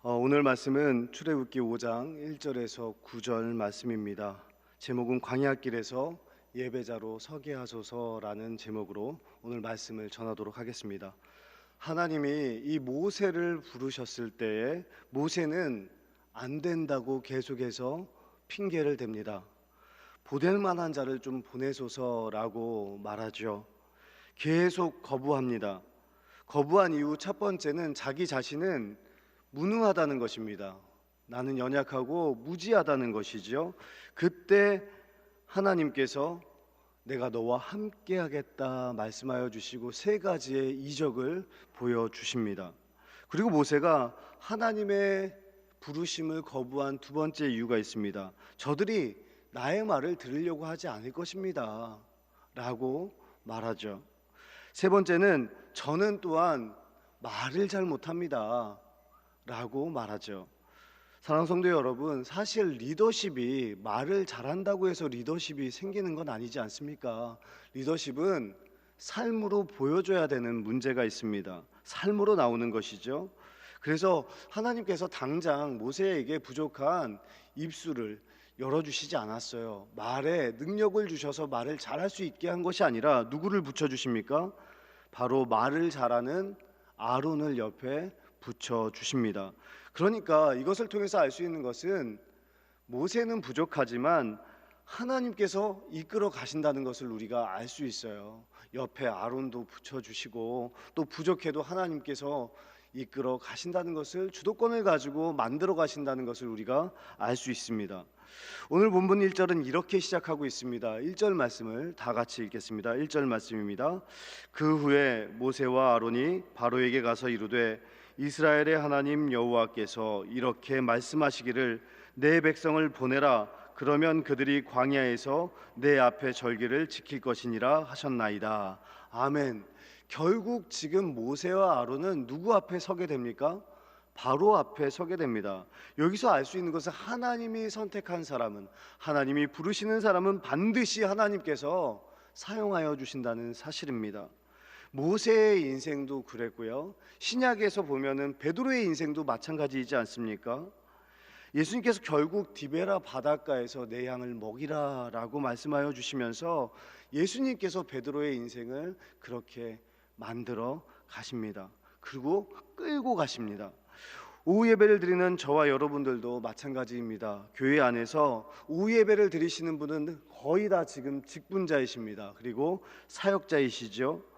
오늘 말씀은 출애굽기 5장 1절에서 9절 말씀입니다. 제목은 광야길에서 예배자로 서게 하소서라는 제목으로 오늘 말씀을 전하도록 하겠습니다. 하나님이 이 모세를 부르셨을 때에 모세는 안 된다고 계속해서 핑계를 댑니다. 보낼 만한 자를 좀 보내소서라고 말하죠. 계속 거부합니다. 거부한 이유 첫 번째는 자기 자신은 무능하다는 것입니다. 나는 연약하고 무지하다는 것이죠. 그때 하나님께서 내가 너와 함께 하겠다 말씀하여 주시고 세 가지의 이적을 보여주십니다. 그리고 모세가 하나님의 부르심을 거부한 두 번째 이유가 있습니다. 저들이 나의 말을 들으려고 하지 않을 것입니다 라고 말하죠. 세 번째는 저는 또한 말을 잘 못합니다 라고 말하죠. 사랑하는 성도 여러분, 사실 리더십이 말을 잘한다고 해서 리더십이 생기는 건 아니지 않습니까? 리더십은 삶으로 보여줘야 되는 문제가 있습니다. 삶으로 나오는 것이죠. 그래서 하나님께서 당장 모세에게 부족한 입술을 열어주시지 않았어요. 말에 능력을 주셔서 말을 잘할 수 있게 한 것이 아니라 누구를 붙여주십니까? 바로 말을 잘하는 아론을 옆에 붙여주십니다. 그러니까 이것을 통해서 알 수 있는 것은 모세는 부족하지만 하나님께서 이끌어 가신다는 것을 우리가 알 수 있어요. 옆에 아론도 붙여주시고 또 부족해도 하나님께서 이끌어 가신다는 것을, 주도권을 가지고 만들어 가신다는 것을 우리가 알 수 있습니다. 오늘 본문 1절은 이렇게 시작하고 있습니다. 1절 말씀을 다 같이 읽겠습니다. 1절 말씀입니다. 그 후에 모세와 아론이 바로에게 가서 이르되 이스라엘의 하나님 여호와께서 이렇게 말씀하시기를 내 백성을 보내라. 그러면 그들이 광야에서 내 앞에 절기를 지킬 것이니라 하셨나이다. 아멘. 결국 지금 모세와 아론은 누구 앞에 서게 됩니까? 바로 앞에 서게 됩니다. 여기서 알 수 있는 것은 하나님이 선택한 사람은, 하나님이 부르시는 사람은 반드시 하나님께서 사용하여 주신다는 사실입니다. 모세의 인생도 그랬고요, 신약에서 보면은 베드로의 인생도 마찬가지이지 않습니까? 예수님께서 결국 디베라 바닷가에서 내 양을 먹이라 라고 말씀하여 주시면서 예수님께서 베드로의 인생을 그렇게 만들어 가십니다. 그리고 끌고 가십니다. 오후 예배를 드리는 저와 여러분들도 마찬가지입니다. 교회 안에서 오후 예배를 드리시는 분은 거의 다 지금 직분자이십니다. 그리고 사역자이시죠.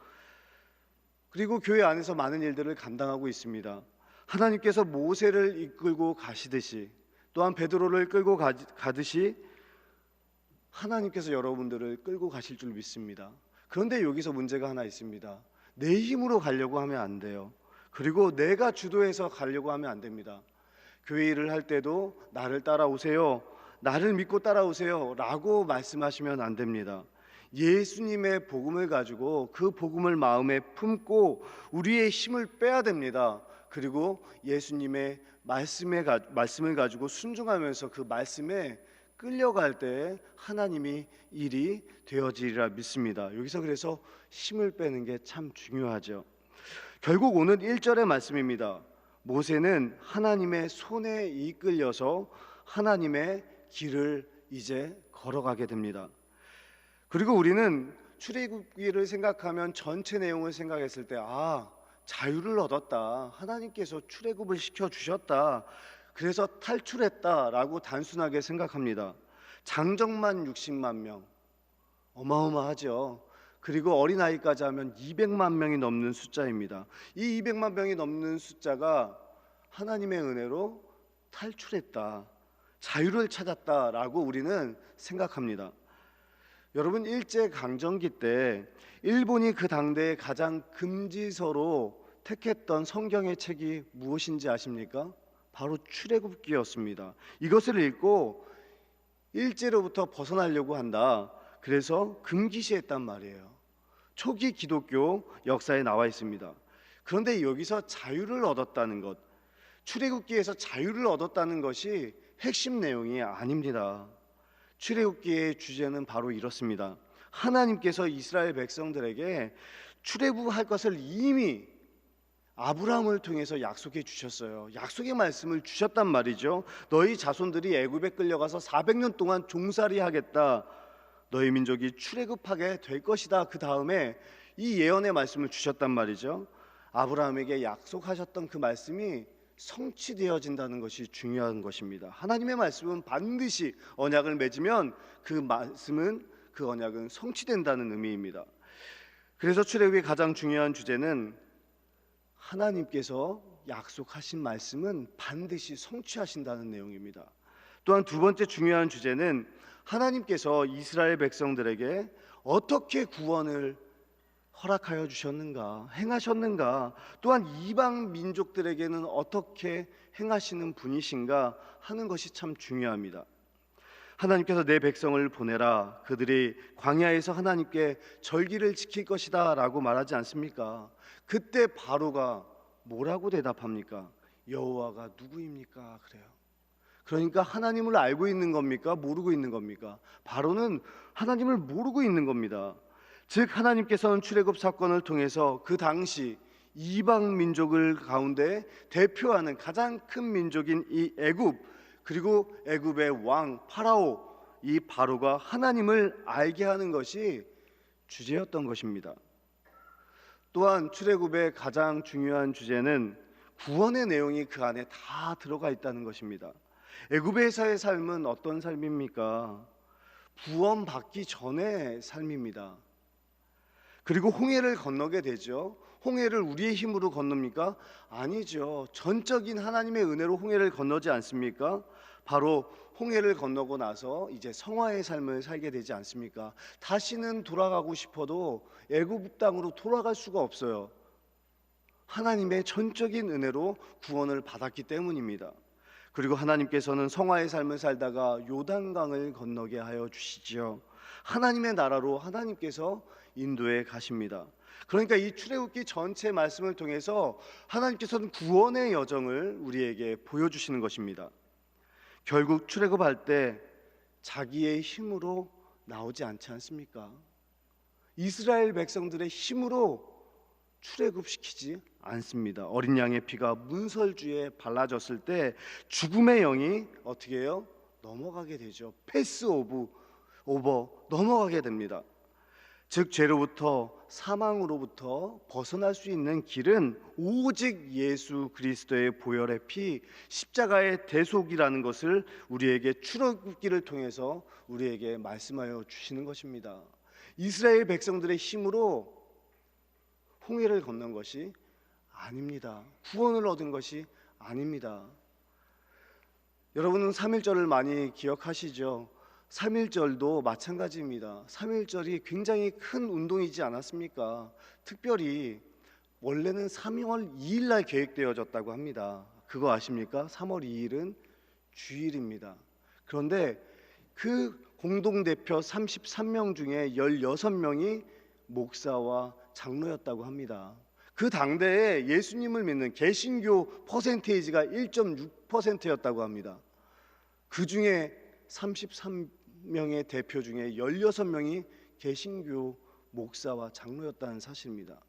그리고 교회 안에서 많은 일들을 감당하고 있습니다. 하나님께서 모세를 이끌고 가시듯이, 또한 베드로를 끌고 가듯이 하나님께서 여러분들을 끌고 가실 줄 믿습니다. 그런데 여기서 문제가 하나 있습니다. 내 힘으로 가려고 하면 안 돼요. 그리고 내가 주도해서 가려고 하면 안 됩니다. 교회 일을 할 때도 나를 따라오세요, 나를 믿고 따라오세요 라고 말씀하시면 안 됩니다. 예수님의 복음을 가지고 그 복음을 마음에 품고 우리의 힘을 빼야 됩니다. 그리고 예수님의 말씀을 가지고 순종하면서 그 말씀에 끌려갈 때 하나님이 일이 되어지리라 믿습니다. 여기서 그래서 힘을 빼는 게 참 중요하죠. 결국 오늘 1절의 말씀입니다. 모세는 하나님의 손에 이끌려서 하나님의 길을 이제 걸어가게 됩니다. 그리고 우리는 출애굽기를 생각하면 전체 내용을 생각했을 때 자유를 얻었다, 하나님께서 출애굽을 시켜주셨다, 그래서 탈출했다라고 단순하게 생각합니다. 장정만 60만 명, 어마어마하죠. 그리고 어린아이까지 하면 200만 명이 넘는 숫자입니다. 이 200만 명이 넘는 숫자가 하나님의 은혜로 탈출했다, 자유를 찾았다라고 우리는 생각합니다. 여러분, 일제강점기 때 일본이 그 당대에 가장 금지서로 택했던 성경의 책이 무엇인지 아십니까? 바로 출애굽기였습니다. 이것을 읽고 일제로부터 벗어나려고 한다, 그래서 금기시했단 말이에요. 초기 기독교 역사에 나와 있습니다. 그런데 여기서 자유를 얻었다는 것, 출애굽기에서 자유를 얻었다는 것이 핵심 내용이 아닙니다. 출애굽기의 주제는 바로 이렇습니다. 하나님께서 이스라엘 백성들에게 출애굽할 것을 이미 아브라함을 통해서 약속해 주셨어요. 약속의 말씀을 주셨단 말이죠. 너희 자손들이 애굽에 끌려가서 400년 동안 종살이 하겠다. 너희 민족이 출애굽하게 될 것이다. 그 다음에 이 예언의 말씀을 주셨단 말이죠. 아브라함에게 약속하셨던 그 말씀이 성취되어진다는 것이 중요한 것입니다. 하나님의 말씀은 반드시 언약을 맺으면 그 말씀은, 그 언약은 성취된다는 의미입니다. 그래서 출애굽의 가장 중요한 주제는 하나님께서 약속하신 말씀은 반드시 성취하신다는 내용입니다. 또한 두 번째 중요한 주제는 하나님께서 이스라엘 백성들에게 어떻게 구원을 허락하여 주셨는가, 행하셨는가, 또한 이방 민족들에게는 어떻게 행하시는 분이신가 하는 것이 참 중요합니다. 하나님께서 내 백성을 보내라, 그들이 광야에서 하나님께 절기를 지킬 것이다 라고 말하지 않습니까? 그때 바로가 뭐라고 대답합니까? 여호와가 누구입니까? 그래요. 그러니까 하나님을 알고 있는 겁니까? 모르고 있는 겁니까? 바로는 하나님을 모르고 있는 겁니다. 즉 하나님께서는 출애굽 사건을 통해서 그 당시 이방 민족을 가운데 대표하는 가장 큰 민족인 이 애굽, 그리고 애굽의 왕 파라오, 이 바로가 하나님을 알게 하는 것이 주제였던 것입니다. 또한 출애굽의 가장 중요한 주제는 구원의 내용이 그 안에 다 들어가 있다는 것입니다. 애굽에서의 삶은 어떤 삶입니까? 구원받기 전의 삶입니다. 그리고 홍해를 건너게 되죠. 홍해를 우리의 힘으로 건넙니까? 아니죠. 전적인 하나님의 은혜로 홍해를 건너지 않습니까? 바로 홍해를 건너고 나서 이제 성화의 삶을 살게 되지 않습니까? 다시는 돌아가고 싶어도 애굽 땅으로 돌아갈 수가 없어요. 하나님의 전적인 은혜로 구원을 받았기 때문입니다. 그리고 하나님께서는 성화의 삶을 살다가 요단강을 건너게 하여 주시죠. 하나님의 나라로 하나님께서 인도해 가십니다. 그러니까 이 출애굽기 전체 말씀을 통해서 하나님께서는 구원의 여정을 우리에게 보여주시는 것입니다. 결국 출애굽할 때 자기의 힘으로 나오지 않지 않습니까? 이스라엘 백성들의 힘으로 출애굽시키지 않습니다. 어린 양의 피가 문설주에 발라졌을 때 죽음의 영이 어떻게 해요? 넘어가게 되죠. 패스 오버 넘어가게 됩니다. 즉 죄로부터, 사망으로부터 벗어날 수 있는 길은 오직 예수 그리스도의 보혈의 피, 십자가의 대속이라는 것을 우리에게 출애굽기를 통해서 우리에게 말씀하여 주시는 것입니다. 이스라엘 백성들의 힘으로 홍해를 건넌 것이 아닙니다. 구원을 얻은 것이 아닙니다. 여러분은 3.1절을 많이 기억하시죠? 3.1절도 마찬가지입니다. 3.1절이 굉장히 큰 운동이지 않았습니까? 특별히 원래는 3월 2일 날 계획되어졌다고 합니다. 그거 아십니까? 3월 2일은 주일입니다. 그런데 그 공동대표 33명 중에 16명이 목사와 장로였다고 합니다. 그 당대에 예수님을 믿는 개신교 퍼센테이지가 1.6%였다고 합니다. 그 중에 33명의 대표 중에 16명이 개신교 목사와 장로였다는 사실입니다.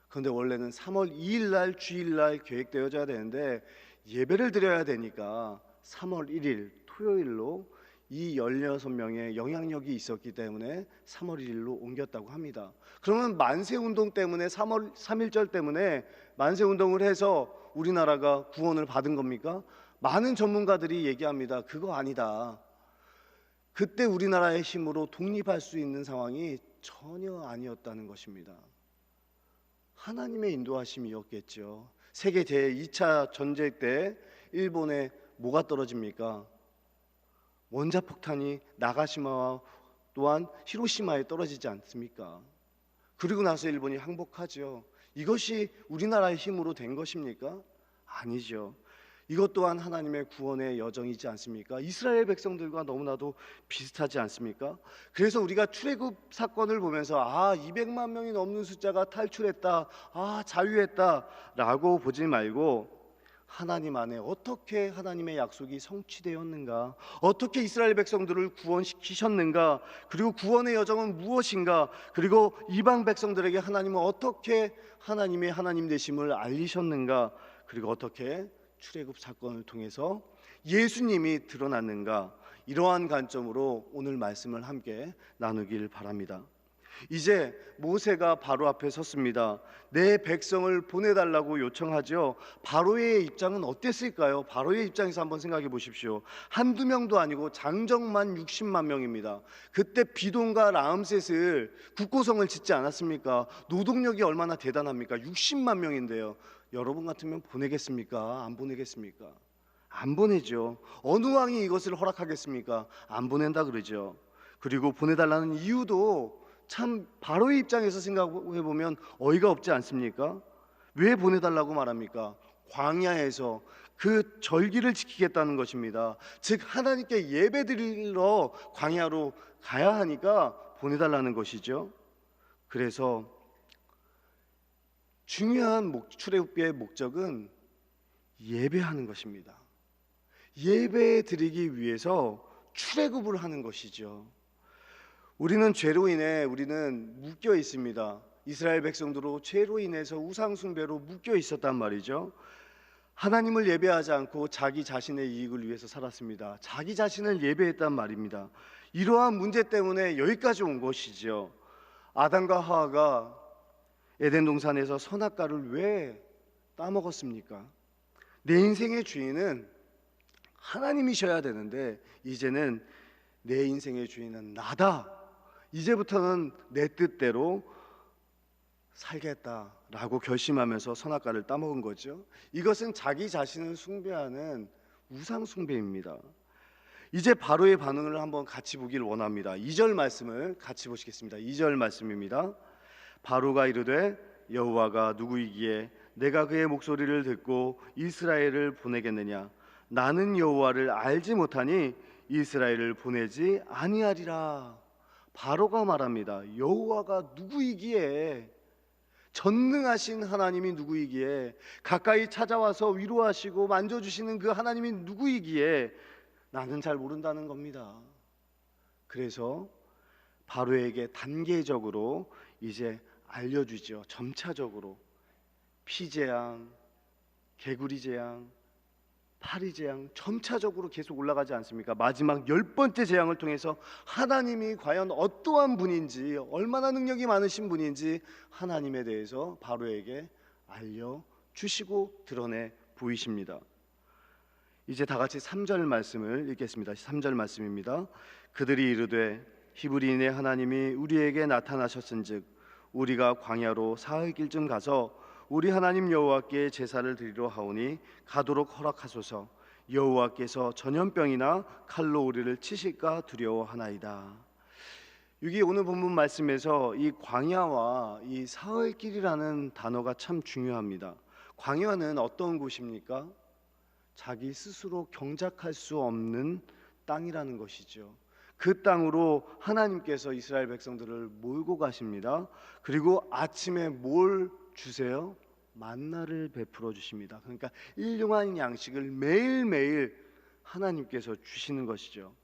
그런데 원래는 3월 2일 날 주일 날 계획되어져야 되는데 예배를 드려야 되니까 3월 1일 토요일로 이 16명의 영향력이 있었기 때문에 3월 1일로 옮겼다고 합니다. 그러면 만세운동 때문에 3월 3.1절 때문에 만세운동을 해서 우리나라가 구원을 받은 겁니까? 많은 전문가들이 얘기합니다. 그거 아니다. 그때 우리나라의 힘으로 독립할 수 있는 상황이 전혀 아니었다는 것입니다. 하나님의 인도하심이었겠죠. 세계 제2차 전쟁 때 일본에 뭐가 떨어집니까? 원자폭탄이 나가시마와 또한 히로시마에 떨어지지 않습니까? 그리고 나서 일본이 항복하죠. 이것이 우리나라의 힘으로 된 것입니까? 아니죠. 이것 또한 하나님의 구원의 여정이지 않습니까? 이스라엘 백성들과 너무나도 비슷하지 않습니까? 그래서 우리가 출애굽 사건을 보면서 200만 명이 넘는 숫자가 탈출했다, 자유했다 라고 보지 말고 하나님 안에 어떻게 하나님의 약속이 성취되었는가? 어떻게 이스라엘 백성들을 구원시키셨는가? 그리고 구원의 여정은 무엇인가? 그리고 이방 백성들에게 하나님은 어떻게 하나님의 하나님 되심을 알리셨는가? 그리고 어떻게 출애굽 사건을 통해서 예수님이 드러났는가? 이러한 관점으로 오늘 말씀을 함께 나누길 바랍니다. 이제 모세가 바로 앞에 섰습니다. 내 백성을 보내달라고 요청하죠. 바로의 입장은 어땠을까요? 바로의 입장에서 한번 생각해 보십시오. 한두 명도 아니고 장정만 60만 명입니다. 그때 비돈과 라암셋을 국고성을 짓지 않았습니까? 노동력이 얼마나 대단합니까? 60만 명인데요. 여러분 같으면 보내겠습니까? 안 보내겠습니까? 안 보내죠. 어느 왕이 이것을 허락하겠습니까? 안 보낸다 그러죠. 그리고 보내달라는 이유도 참 바로의 입장에서 생각해 보면 어이가 없지 않습니까? 왜 보내달라고 말합니까? 광야에서 그 절기를 지키겠다는 것입니다. 즉 하나님께 예배드리러 광야로 가야 하니까 보내달라는 것이죠. 그래서 중요한 출애굽의 목적은 예배하는 것입니다. 예배 드리기 위해서 출애굽을 하는 것이죠. 우리는 죄로 인해 묶여 있습니다. 이스라엘 백성들도 죄로 인해서 우상 숭배로 묶여 있었단 말이죠. 하나님을 예배하지 않고 자기 자신의 이익을 위해서 살았습니다. 자기 자신을 예배했단 말입니다. 이러한 문제 때문에 여기까지 온 것이죠. 아담과 하와가 에덴 동산에서 선악과를 왜 따먹었습니까? 내 인생의 주인은 하나님이셔야 되는데 이제는 내 인생의 주인은 나다. 이제부터는 내 뜻대로 살겠다라고 결심하면서 선악과를 따먹은 거죠. 이것은 자기 자신을 숭배하는 우상 숭배입니다. 이제 바로의 반응을 한번 같이 보길 원합니다. 2절 말씀을 같이 보시겠습니다. 2절 말씀입니다. 바로가 이르되 여호와가 누구이기에 내가 그의 목소리를 듣고 이스라엘을 보내겠느냐? 나는 여호와를 알지 못하니 이스라엘을 보내지 아니하리라. 바로가 말합니다. 여호와가 누구이기에, 전능하신 하나님이 누구이기에, 가까이 찾아와서 위로하시고 만져주시는 그 하나님이 누구이기에 나는 잘 모른다는 겁니다. 그래서 바로에게 단계적으로 이제 알려주죠. 점차적으로 피재앙, 개구리 재앙, 파리 재앙 점차적으로 계속 올라가지 않습니까? 마지막 10번째 재앙을 통해서 하나님이 과연 어떠한 분인지, 얼마나 능력이 많으신 분인지 하나님에 대해서 바로에게 알려주시고 드러내 보이십니다. 이제 다 같이 3절 말씀을 읽겠습니다. 3절 말씀입니다. 그들이 이르되 히브리인의 하나님이 우리에게 나타나셨은즉 우리가 광야로 사흘 길쯤 가서 우리 하나님 여호와께 제사를 드리러 하오니 가도록 허락하소서. 여호와께서 전염병이나 칼로 우리를 치실까 두려워하나이다. 여기 오늘 본문 말씀에서 이 광야와 이 사흘길이라는 단어가 참 중요합니다. 광야는 어떤 곳입니까? 자기 스스로 경작할 수 없는 땅이라는 것이죠. 그 땅으로 하나님께서 이스라엘 백성들을 몰고 가십니다. 그리고 아침에 뭘 주세요? 만나를 베풀어 주십니다. 그러니까 일용할 양식을 매일매일 하나님께서 주시는 것이죠.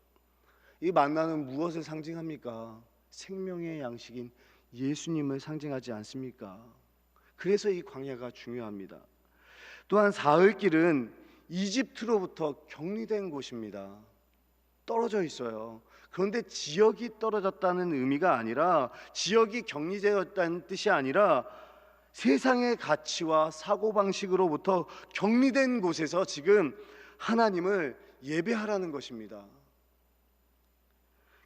이 만나는 무엇을 상징합니까? 생명의 양식인 예수님을 상징하지 않습니까? 그래서 이 광야가 중요합니다. 또한 사흘길은 이집트로부터 격리된 곳입니다. 떨어져 있어요. 그런데 지역이 떨어졌다는 의미가 아니라, 지역이 격리되었다는 뜻이 아니라 세상의 가치와 사고방식으로부터 격리된 곳에서 지금 하나님을 예배하라는 것입니다.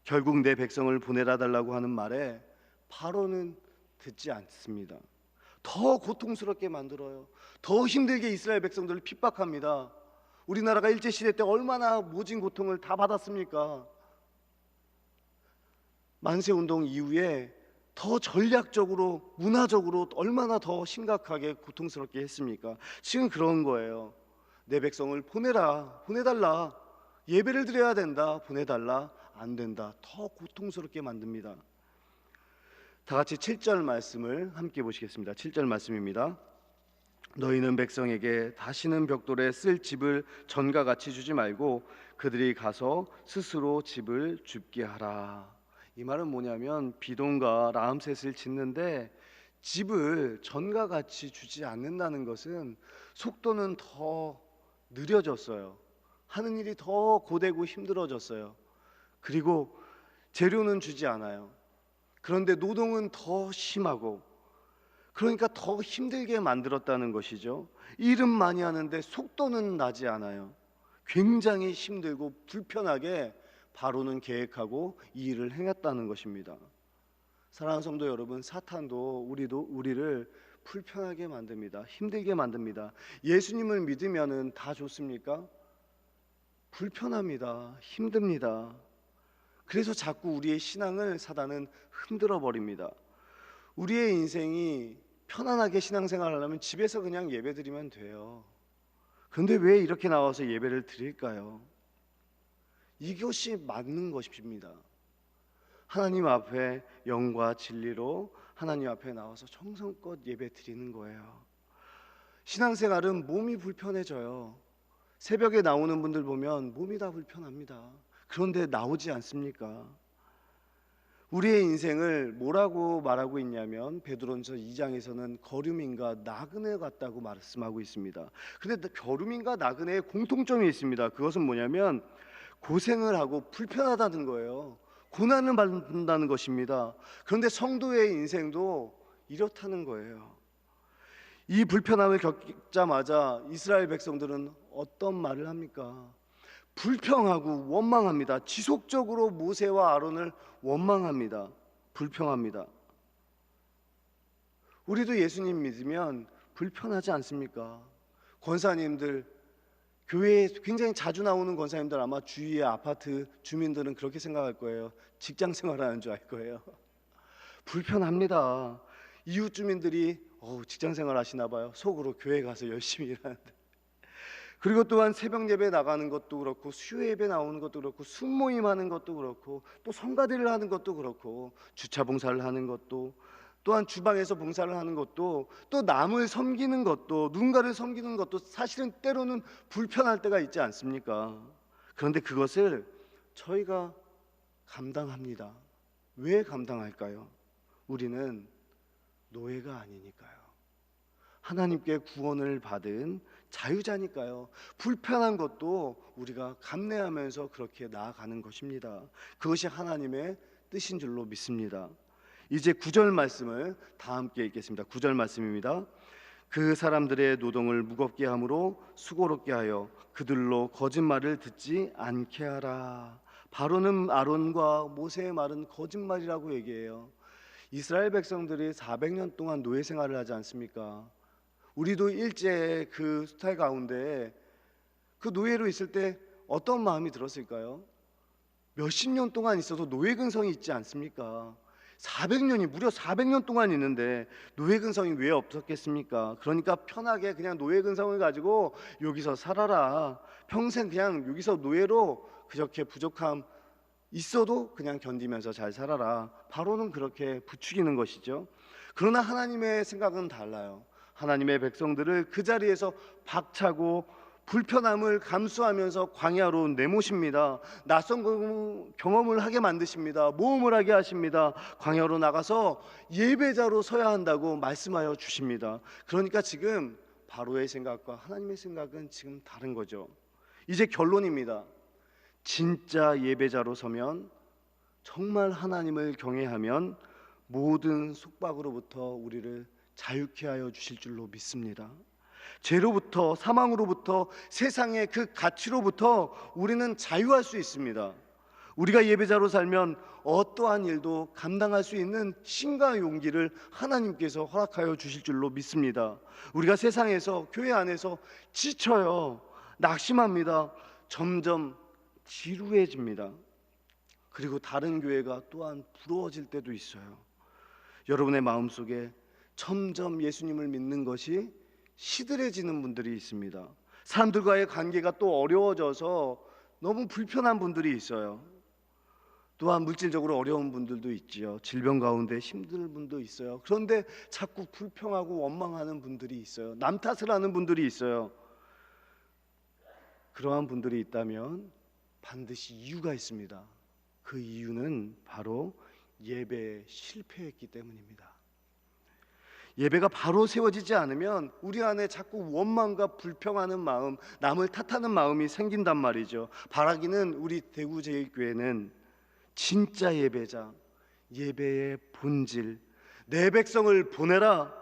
결국 내 백성을 보내라 달라고 하는 말에 바로는 듣지 않습니다. 더 고통스럽게 만들어요. 더 힘들게 이스라엘 백성들을 핍박합니다. 우리나라가 일제시대 때 얼마나 모진 고통을 다 받았습니까? 만세운동 이후에 더 전략적으로, 문화적으로 얼마나 더 심각하게 고통스럽게 했습니까? 지금 그런 거예요. 내 백성을 보내라, 보내달라, 예배를 드려야 된다, 보내달라, 안 된다, 더 고통스럽게 만듭니다. 다 같이 7절 말씀을 함께 보시겠습니다. 7절 말씀입니다. 너희는 백성에게 다시는 벽돌에 쓸 집을 전과 같이 주지 말고 그들이 가서 스스로 집을 줍게 하라. 이 말은 뭐냐면 비동과 라암셋을 짓는데 집을 전과 같이 주지 않는다는 것은 속도는 더 느려졌어요. 하는 일이 더 고되고 힘들어졌어요. 그리고 재료는 주지 않아요. 그런데 노동은 더 심하고, 그러니까 더 힘들게 만들었다는 것이죠. 일은 많이 하는데 속도는 나지 않아요. 굉장히 힘들고 불편하게 바로는 계획하고 이 일을 행했다는 것입니다. 사랑하는 성도 여러분, 사탄도 우리를 불편하게 만듭니다. 힘들게 만듭니다. 예수님을 믿으면은 다 좋습니까? 불편합니다. 힘듭니다. 그래서 자꾸 우리의 신앙을 사단은 흔들어 버립니다. 우리의 인생이 편안하게 신앙생활을 하려면 집에서 그냥 예배드리면 돼요. 그런데 왜 이렇게 나와서 예배를 드릴까요? 이것이 맞는 것입니다. 하나님 앞에 영과 진리로 하나님 앞에 나와서 정성껏 예배 드리는 거예요. 신앙생활은 몸이 불편해져요. 새벽에 나오는 분들 보면 몸이 다 불편합니다. 그런데 나오지 않습니까? 우리의 인생을 뭐라고 말하고 있냐면 베드로전서 2장에서는 거류민과 나그네 같다고 말씀하고 있습니다. 그런데 거류민과 나그네의 공통점이 있습니다. 그것은 뭐냐면 고생을 하고 불편하다는 거예요. 고난을 받는다는 것입니다. 그런데 성도의 인생도 이렇다는 거예요. 이 불편함을 겪자마자 이스라엘 백성들은 어떤 말을 합니까? 불평하고 원망합니다. 지속적으로 모세와 아론을 원망합니다. 불평합니다. 우리도 예수님 믿으면 불편하지 않습니까? 권사님들, 교회에 굉장히 자주 나오는 권사님들, 아마 주위의 아파트 주민들은 그렇게 생각할 거예요. 직장 생활하는 줄 알 거예요. 불편합니다. 이웃 주민들이 직장 생활 하시나 봐요. 속으로 교회 가서 열심히 일하는데. 그리고 또한 새벽 예배 나가는 것도 그렇고 수요 예배 나오는 것도 그렇고 순모임 하는 것도 그렇고 또 성가대를 하는 것도 그렇고 주차 봉사를 하는 것도, 또한 주방에서 봉사를 하는 것도, 또 남을 섬기는 것도, 누군가를 섬기는 것도 사실은 때로는 불편할 때가 있지 않습니까? 그런데 그것을 저희가 감당합니다. 왜 감당할까요? 우리는 노예가 아니니까요. 하나님께 구원을 받은 자유자니까요. 불편한 것도 우리가 감내하면서 그렇게 나아가는 것입니다. 그것이 하나님의 뜻인 줄로 믿습니다. 이제 9절 말씀을 다 함께 읽겠습니다. 9절 말씀입니다. 그 사람들의 노동을 무겁게 함으로 수고롭게 하여 그들로 거짓말을 듣지 않게 하라. 바로는 아론과 모세의 말은 거짓말이라고 얘기해요. 이스라엘 백성들이 400년 동안 노예 생활을 하지 않습니까? 우리도 일제 그 스타일 가운데 그 노예로 있을 때 어떤 마음이 들었을까요? 몇십 년 동안 있어도 노예 근성이 있지 않습니까? 400년이 무려 400년 동안 있는데 노예 근성이 왜 없었겠습니까? 그러니까 편하게 그냥 노예 근성을 가지고 여기서 살아라. 평생 그냥 여기서 노예로 그렇게 부족함 있어도 그냥 견디면서 잘 살아라. 바로는 그렇게 부추기는 것이죠. 그러나 하나님의 생각은 달라요. 하나님의 백성들을 그 자리에서 박차고 불편함을 감수하면서 광야로 내모십니다. 낯선 경험을 하게 만드십니다. 모험을 하게 하십니다. 광야로 나가서 예배자로 서야 한다고 말씀하여 주십니다. 그러니까 지금 바로의 생각과 하나님의 생각은 지금 다른 거죠. 이제 결론입니다. 진짜 예배자로 서면, 정말 하나님을 경외하면 모든 속박으로부터 우리를 자유케 하여 주실 줄로 믿습니다. 죄로부터, 사망으로부터, 세상의 그 가치로부터 우리는 자유할 수 있습니다. 우리가 예배자로 살면 어떠한 일도 감당할 수 있는 힘과 용기를 하나님께서 허락하여 주실 줄로 믿습니다. 우리가 세상에서, 교회 안에서 지쳐요. 낙심합니다. 점점 지루해집니다. 그리고 다른 교회가 또한 부러워질 때도 있어요. 여러분의 마음속에 점점 예수님을 믿는 것이 시들해지는 분들이 있습니다. 사람들과의 관계가 또 어려워져서 너무 불편한 분들이 있어요. 또한 물질적으로 어려운 분들도 있지요. 질병 가운데 힘든 분도 있어요. 그런데 자꾸 불평하고 원망하는 분들이 있어요. 남 탓을 하는 분들이 있어요. 그러한 분들이 있다면 반드시 이유가 있습니다. 그 이유는 바로 예배에 실패했기 때문입니다. 예배가 바로 세워지지 않으면 우리 안에 자꾸 원망과 불평하는 마음, 남을 탓하는 마음이 생긴단 말이죠. 바라기는 우리 대구제일교회는 진짜 예배자, 예배의 본질, 내 백성을 보내라,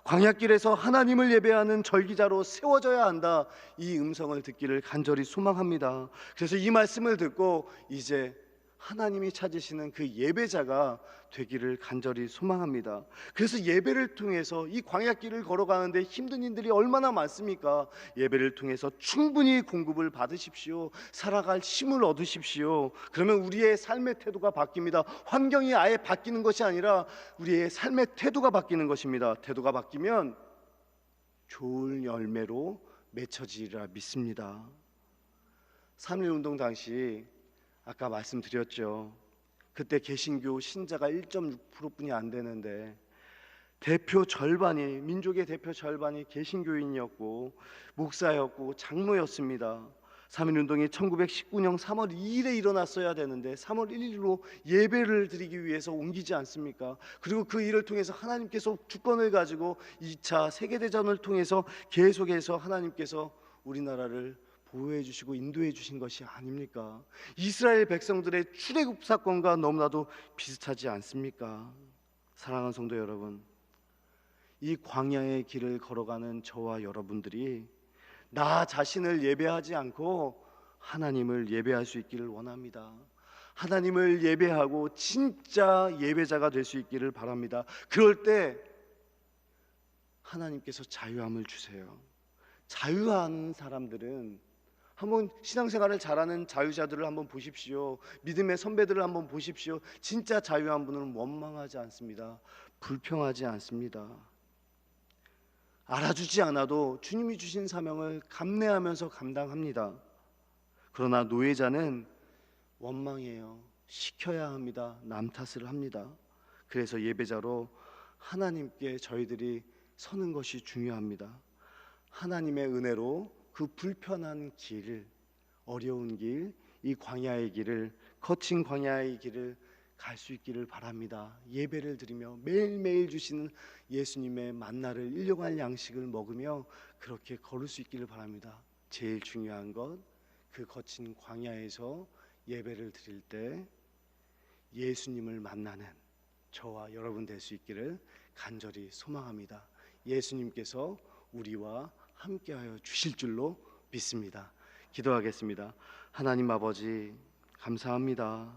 광야길에서 하나님을 예배하는 절기자로 세워져야 한다, 이 음성을 듣기를 간절히 소망합니다. 그래서 이 말씀을 듣고 이제 하나님이 찾으시는 그 예배자가 되기를 간절히 소망합니다. 그래서 예배를 통해서 이 광야길을 걸어가는데 힘든 일들이 얼마나 많습니까? 예배를 통해서 충분히 공급을 받으십시오. 살아갈 힘을 얻으십시오. 그러면 우리의 삶의 태도가 바뀝니다. 환경이 아예 바뀌는 것이 아니라 우리의 삶의 태도가 바뀌는 것입니다. 태도가 바뀌면 좋은 열매로 맺혀지리라 믿습니다. 3.1운동 당시 아까 말씀드렸죠. 그때 개신교 신자가 1.6%뿐이 안 되는데 대표 절반이, 민족의 대표 절반이 개신교인이었고 목사였고 장로였습니다. 3.1운동이 1919년 3월 2일에 일어났어야 되는데 3월 1일로 예배를 드리기 위해서 옮기지 않습니까? 그리고 그 일을 통해서 하나님께서 주권을 가지고 2차 세계대전을 통해서 계속해서 하나님께서 우리나라를 보호해 주시고 인도해 주신 것이 아닙니까? 이스라엘 백성들의 출애굽 사건과 너무나도 비슷하지 않습니까? 사랑하는 성도 여러분, 이 광야의 길을 걸어가는 저와 여러분들이 나 자신을 예배하지 않고 하나님을 예배할 수 있기를 원합니다. 하나님을 예배하고 진짜 예배자가 될 수 있기를 바랍니다. 그럴 때 하나님께서 자유함을 주세요. 자유한 사람들은, 한번 신앙생활을 잘하는 자유자들을 한번 보십시오. 믿음의 선배들을 한번 보십시오. 진짜 자유한 분은 원망하지 않습니다. 불평하지 않습니다. 알아주지 않아도 주님이 주신 사명을 감내하면서 감당합니다. 그러나 노예자는 원망해요. 시켜야 합니다. 남 탓을 합니다. 그래서 예배자로 하나님께 저희들이 서는 것이 중요합니다. 하나님의 은혜로 그 불편한 길, 어려운 길, 이 광야의 길을, 거친 광야의 길을 갈 수 있기를 바랍니다. 예배를 드리며 매일매일 주시는 예수님의 만나를, 일용할 양식을 먹으며 그렇게 걸을 수 있기를 바랍니다. 제일 중요한 건 그 거친 광야에서 예배를 드릴 때 예수님을 만나는 저와 여러분 될 수 있기를 간절히 소망합니다. 예수님께서 우리와 함께하여 주실 줄로 믿습니다. 기도하겠습니다. 하나님 아버지, 감사합니다.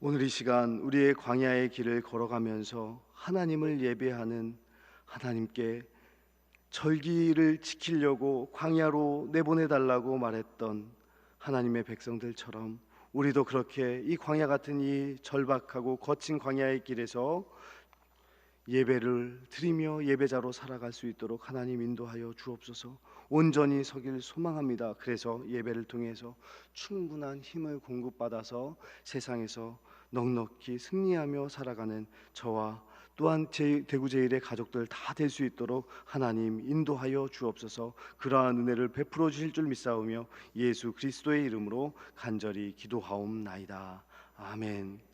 오늘 이 시간 우리의 광야의 길을 걸어가면서 하나님을 예배하는, 하나님께 절기를 지키려고 광야로 내보내달라고 말했던 하나님의 백성들처럼 우리도 그렇게 이 광야 같은 이 절박하고 거친 광야의 길에서 예배를 드리며 예배자로 살아갈 수 있도록 하나님 인도하여 주옵소서. 온전히 서길 소망합니다. 그래서 예배를 통해서 충분한 힘을 공급받아서 세상에서 넉넉히 승리하며 살아가는 저와 또한 대구제일의 가족들 다 될 수 있도록 하나님 인도하여 주옵소서. 그러한 은혜를 베풀어 주실 줄 믿사오며 예수 그리스도의 이름으로 간절히 기도하옵나이다. 아멘.